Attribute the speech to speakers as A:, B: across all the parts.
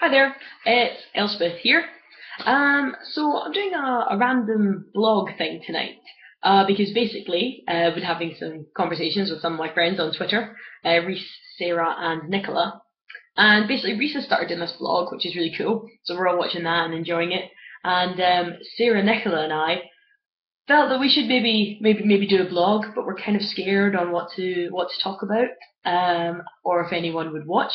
A: Hi there, it's Elspeth here. So I'm doing a random blog thing tonight because basically I've been having some conversations with some of my friends on Twitter, Reese, Sarah, and Nicola. And basically, Reese has started doing this blog, which is really cool. So we're all watching that and enjoying it. And Sarah, Nicola, and I felt that we should maybe do a blog, but we're kind of scared on what to talk about, or if anyone would watch.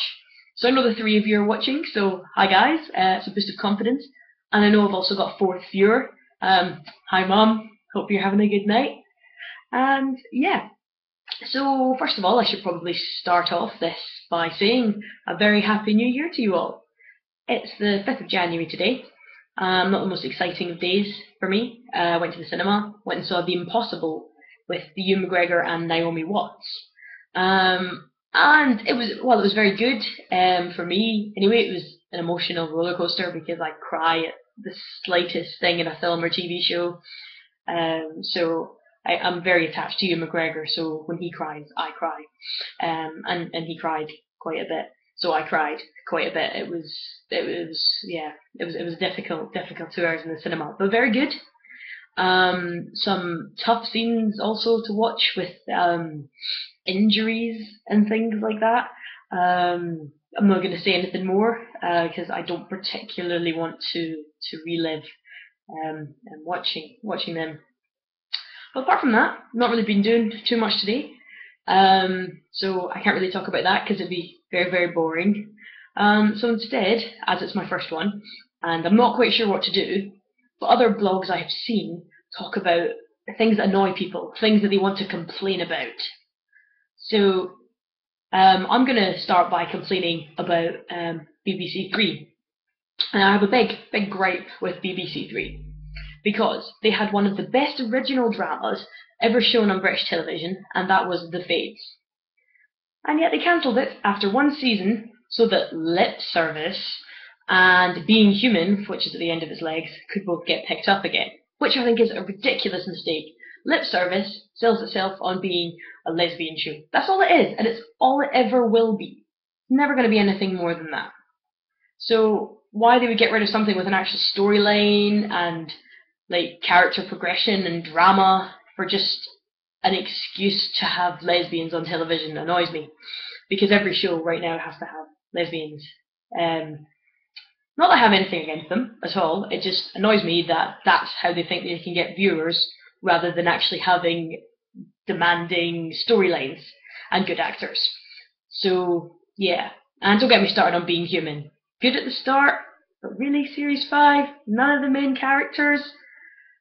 A: So I know the three of you are watching, so hi guys, it's a boost of confidence. And I know I've also got a fourth viewer. Hi mum, hope you're having a good night. And yeah, so first of all, I should probably start off this by saying a very happy new year to you all. It's the 5th of January today. Not the most exciting of days for me. I went to the cinema, went and saw The Impossible with Ewan McGregor and Naomi Watts. And it was very good for me. Anyway, it was an emotional roller coaster because I cry at the slightest thing in a film or TV show. I'm very attached to Ewan McGregor, so when he cries, I cry. And he cried quite a bit, so I cried quite a bit. It was difficult 2 hours in the cinema, but very good. Some tough scenes also to watch with injuries and things like that. I'm not going to say anything more because I don't particularly want to relive watching them. But apart from that, not really been doing too much today. So I can't really talk about that because it'd be very, very boring. So instead, as it's my first one, and I'm not quite sure what to do, but other blogs I have seen talk about things that annoy people, things that they want to complain about. So I'm going to start by complaining about BBC Three. And I have a big gripe with BBC Three because they had one of the best original dramas ever shown on British television, and that was The Fades. And yet they cancelled it after one season so that Lip Service and Being Human, which is at the end of its legs, could both get picked up again, which I think is a ridiculous mistake. Lip Service sells itself on being a lesbian show. That's all it is, and it's all it ever will be. It's never going to be anything more than that. So why they would get rid of something with an actual storyline and like character progression and drama for just an excuse to have lesbians on television annoys me, because every show right now has to have lesbians. Not that I have anything against them at all, it just annoys me that that's how they think they can get viewers rather than actually having demanding storylines and good actors. So yeah, and don't get me started on Being Human. Good at the start, but really series 5, none of the main characters,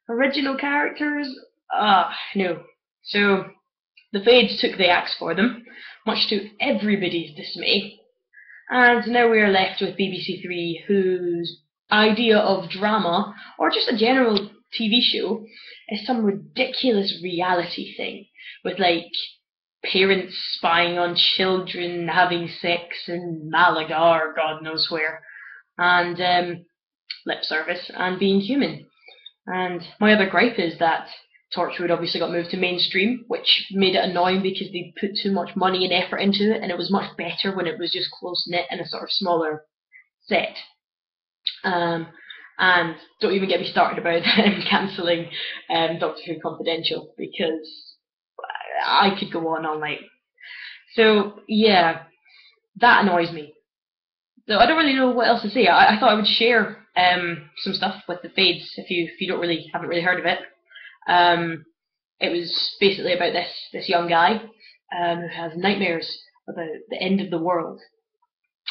A: original characters, no. So the Fades took the axe for them, much to everybody's dismay. And now we are left with BBC Three, whose idea of drama, or just a general TV show, is some ridiculous reality thing, with like parents spying on children, having sex in Malaga or God knows where, and Lip Service and Being Human. And my other gripe is that Torchwood obviously got moved to mainstream, which made it annoying because they put too much money and effort into it, and it was much better when it was just close knit and a sort of smaller set. And don't even get me started about them cancelling Doctor Who Confidential, because I could go on all night. So yeah, that annoys me. So I don't really know what else to say. I thought I would share some stuff with the Fades if you haven't really heard of it. It was basically about this young guy who has nightmares about the end of the world,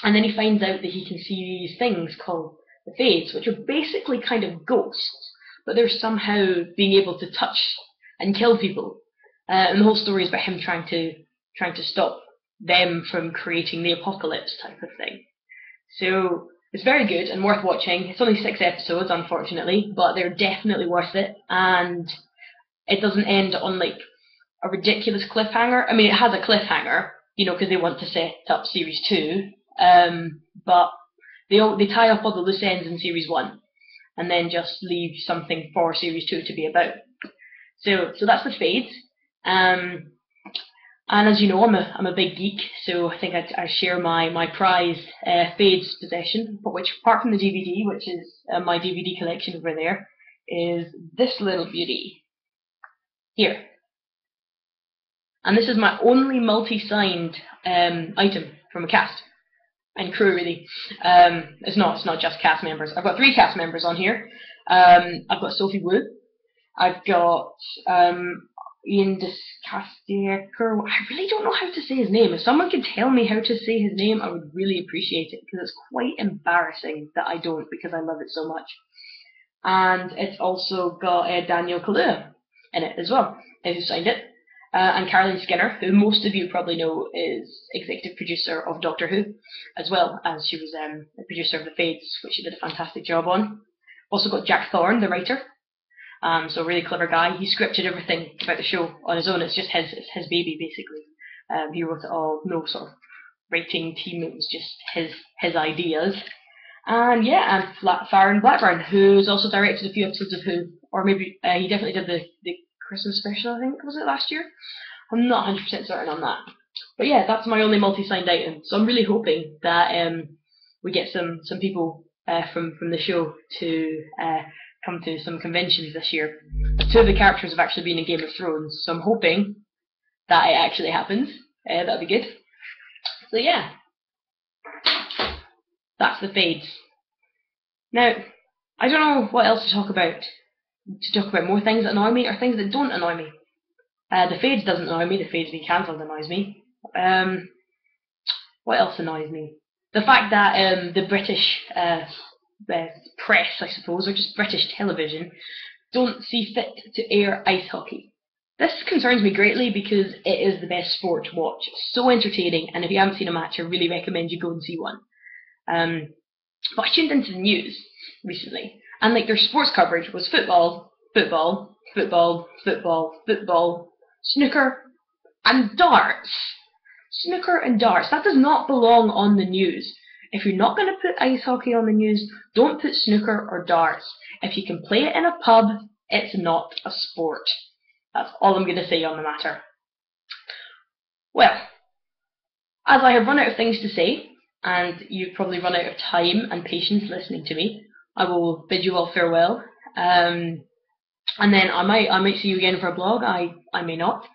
A: and then he finds out that he can see these things called the Fades, which are basically kind of ghosts, but they're somehow being able to touch and kill people. And the whole story is about him trying to stop them from creating the apocalypse type of thing. So it's very good and worth watching. It's only 6 episodes, unfortunately, but they're definitely worth it. And it doesn't end on like a ridiculous cliffhanger. I mean, it has a cliffhanger, because they want to set up series 2. But they tie up all the loose ends in series 1, and then just leave something for series 2 to be about. So that's The Fades. And as you know, I'm a big geek, so I think I share my prized Fades possession, but which, apart from the DVD, which is my DVD collection over there, is this little beauty here. And this is my only multi-signed item from a cast and crew, really. It's not just cast members. I've got 3 cast members on here. I've got Sophie Wu. I've got Ian Discastier. I really don't know how to say his name. If someone could tell me how to say his name, I would really appreciate it, because it's quite embarrassing that I don't, because I love it so much. And it's also got Daniel Kaluuya in it as well, who signed it. And Caroline Skinner, who most of you probably know is executive producer of Doctor Who, as well as she was the producer of The Fades, which she did a fantastic job on. Also got Jack Thorne, the writer. So a really clever guy. He scripted everything about the show on his own. It's just his baby, basically. He wrote it all, no sort of writing team. It was just his ideas. And yeah, and Farron Blackburn, who's also directed a few episodes of Who, or maybe he definitely did the Christmas special, I think, was it last year? I'm not 100% certain on that. But yeah, that's my only multi-signed item. So I'm really hoping that we get some people from the show to come to some conventions this year. 2 of the characters have actually been in Game of Thrones, so I'm hoping that it actually happens. That'd be good. So yeah, that's the Fades. Now, I don't know what else to talk about. To talk about more things that annoy me or things that don't annoy me. The Fades doesn't annoy me. The Fades being cancelled annoys me. What else annoys me? The fact that the British press, I suppose, or just British television, don't see fit to air ice hockey. This concerns me greatly because it is the best sport to watch. It's so entertaining, and if you haven't seen a match, I really recommend you go and see one. But I tuned into the news recently, and like their sports coverage was football, football, football, football, football, snooker, and darts. Snooker and darts. That does not belong on the news. If you're not going to put ice hockey on the news, don't put snooker or darts. If you can play it in a pub, it's not a sport. That's all I'm going to say on the matter. Well, as I have run out of things to say, and you've probably run out of time and patience listening to me, I will bid you all farewell. And then I might see you again for a blog. I may not.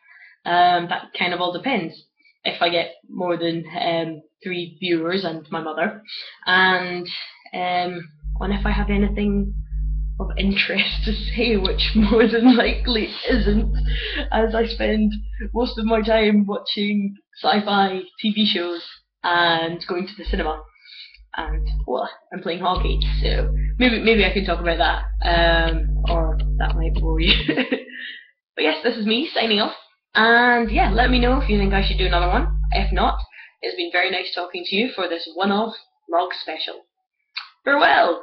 A: That kind of all depends. If I get more than 3 viewers and my mother, and on if I have anything of interest to say, which more than likely isn't, as I spend most of my time watching sci-fi TV shows and going to the cinema, and well, I'm playing hockey, so maybe I can talk about that, or that might bore you. But yes, this is me signing off, and yeah, let me know if you think I should do another one. If not, it's been very nice talking to you for this one-off vlog special. Farewell!